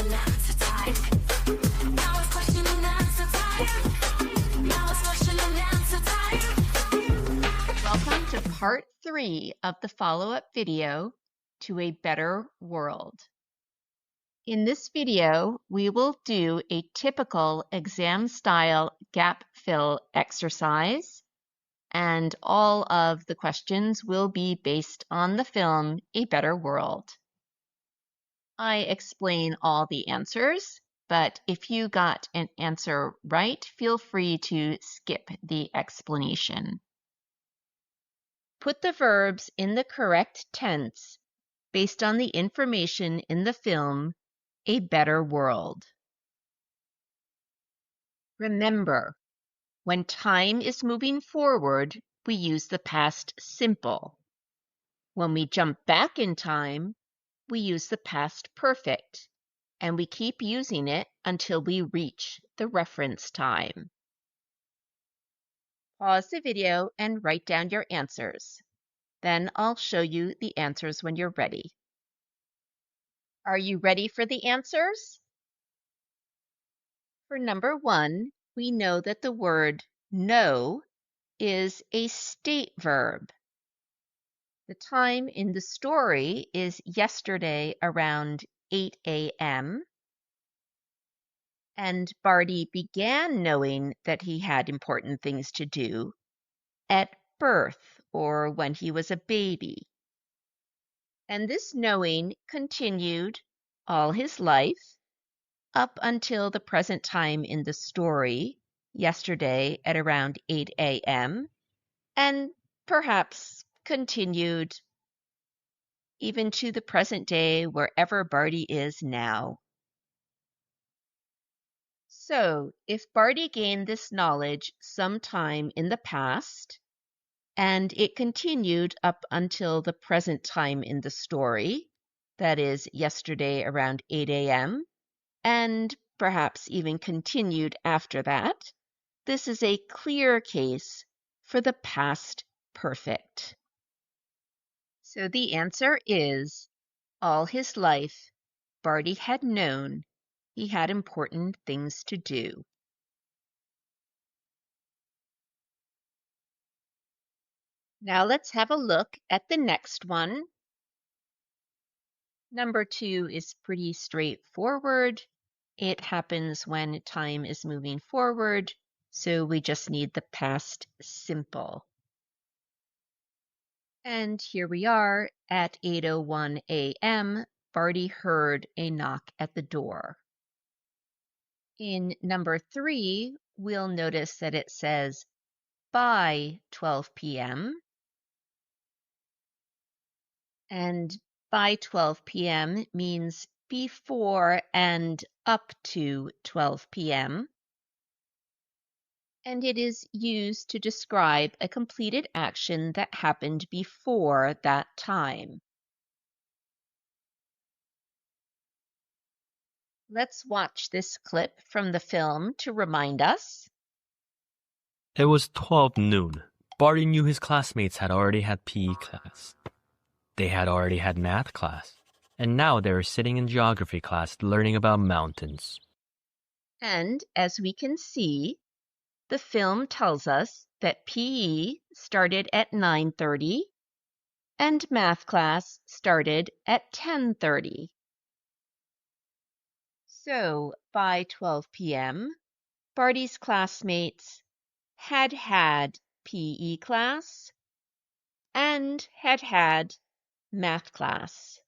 and answer time. Now it's question and answer time. Now it's question and answer time. Welcome to part 3 of the follow-up video to a better world. In this video, we will do a typical exam-style gap fill exercise, and all of the questions will be based on the film A Better World. I explain all the answers, but if you got an answer right, feel free to skip the explanation. Put the verbs in the correct tense based on the information in the film A Better World. Remember, when time is moving forward, we use the past simple. When we jump back in time, we use the past perfect, and we keep using it until we reach the reference time. Pause the video and write down your answers. Then I'll show you the answers when you're ready. Are you ready for the answers? For number 1, we know that the word know is a state verb. The time in the story is yesterday around 8 a.m. And Barty began knowing that he had important things to do at birth or when he was a baby. And this knowing continued all his life up until the present time in the story, yesterday at around 8 a.m., and perhaps continued even to the present day wherever Barty is now. So, if Barty gained this knowledge sometime in the past, and it continued up until the present time in the story, that is, yesterday around 8 a.m., and perhaps even continued after that, this is a clear case for the past perfect. So the answer is, all his life, Barty had known he had important things to do. Now let's have a look at the next one. Number 2 is pretty straightforward. It happens when time is moving forward, so we just need the past simple. And here we are at 8:01 a.m. Barty heard a knock at the door. In number 3, we'll notice that it says by 12 p.m. And by 12 p.m. means before and up to 12 p.m. And it is used to describe a completed action that happened before that time. Let's watch this clip from the film to remind us. It was 12 noon. Barty knew his classmates had already had PE class. They had already had math class. And now they were sitting in geography class learning about mountains. And as we can see, the film tells us that PE started at 9:30 and math class started at 10:30. So by 12 p.m., Barty's classmates had had PE class and had had math class.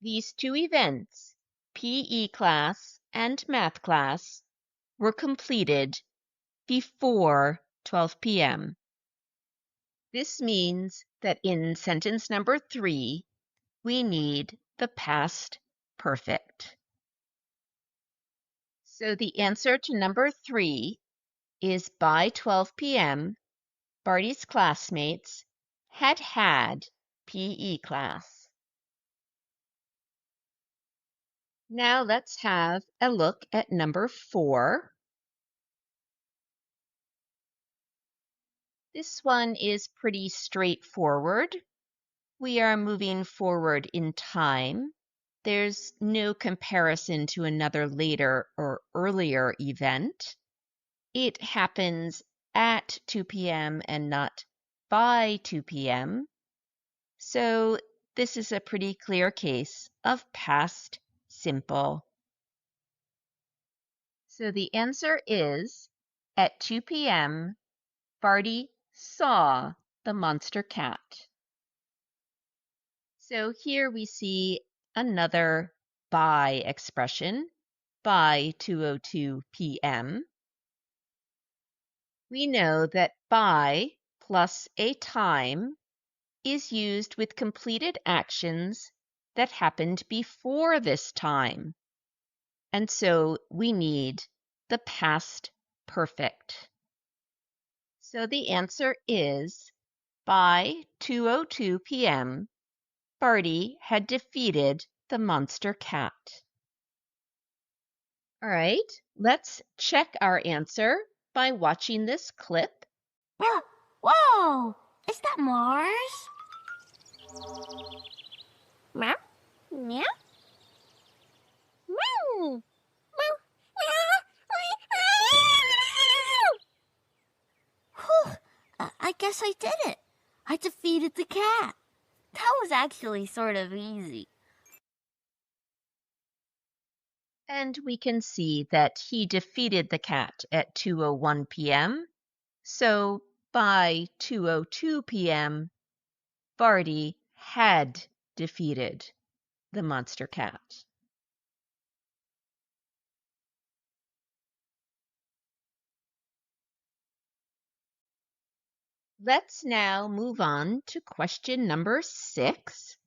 These two events, PE class and math class, were completed before 12 p.m. This means that in sentence number 3, we need the past perfect. So the answer to number 3 is by 12 p.m., Barty's classmates had had PE class. Now let's have a look at number 4. This one is pretty straightforward. We are moving forward in time, there's no comparison to another later or earlier event. It happens at 2 p.m. and not by 2 p.m. So this is a pretty clear case of past simple. So the answer is, at 2 p.m., Barty saw the monster cat. So here we see another by expression, by 2:02 p.m. We know that by plus a time is used with completed actions that happened before this time. And so we need the past perfect. So the answer is, by 2:02 p.m., Barty had defeated the monster cat. All right, let's check our answer by watching this clip. Whoa! Is that Mars? Meow? Meow? Meow! Whew, I guess I did it. I defeated the cat. That was actually sort of easy. And we can see that he defeated the cat at 2:01 p.m. So by 2:02 p.m., Barty had defeated the monster cat. Let's now move on to question number 6.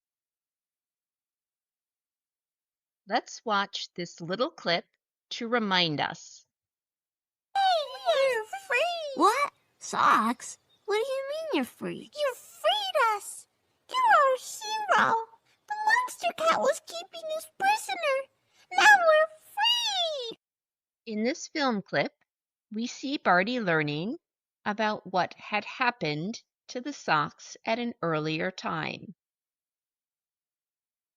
Let's watch this little clip to remind us. Hey, we're free! What? Socks? What do you mean you're free? You freed us! You're our hero! The monster cat was keeping us prisoner! Now we're free! In this film clip, we see Barty learning about what had happened to the socks at an earlier time.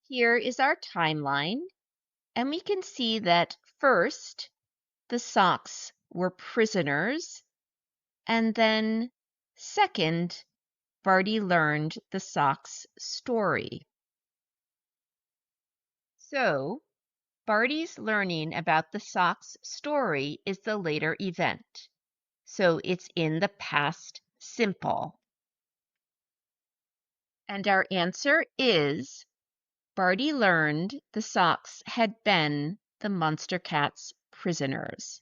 Here is our timeline, and we can see that first, the socks were prisoners, and then second, Barty learned the socks story. So, Barty's learning about the socks story is the later event. So it's in the past simple. And our answer is, Barty learned the socks had been the monster cat's prisoners.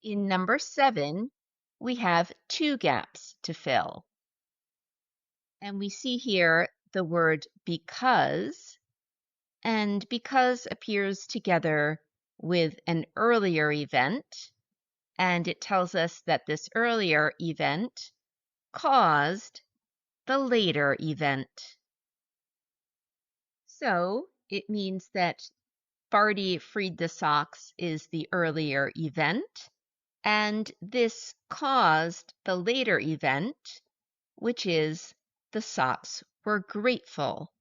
In number 7, we have 2 gaps to fill. And we see here the word because, and because appears together with an earlier event, and it tells us that this earlier event caused the later event. So it means that Barty freed the socks is the earlier event, and this caused the later event, which is the socks were grateful.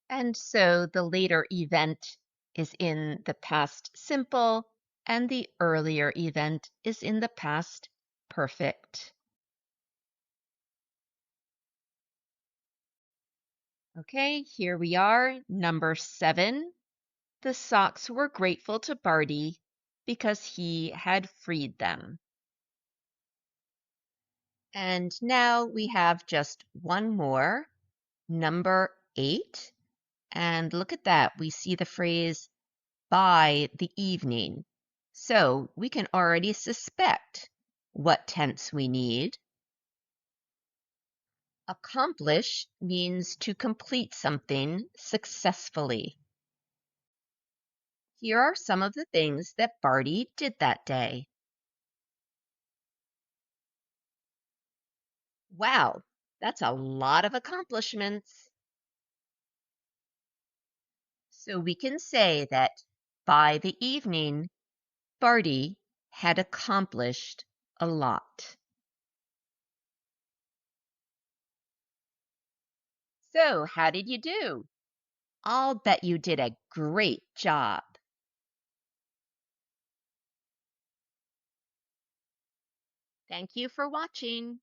And so the later event is in the past simple, and the earlier event is in the past perfect. Okay, here we are, number 7. The socks were grateful to Barty because he had freed them. And now we have just one more, number 8. And look at that, we see the phrase by the evening. So we can already suspect what tense we need. Accomplish means to complete something successfully. Here are some of the things that Barty did that day. Wow, that's a lot of accomplishments. So we can say that by the evening, Barty had accomplished a lot. So, how did you do? I'll bet you did a great job. Thank you for watching.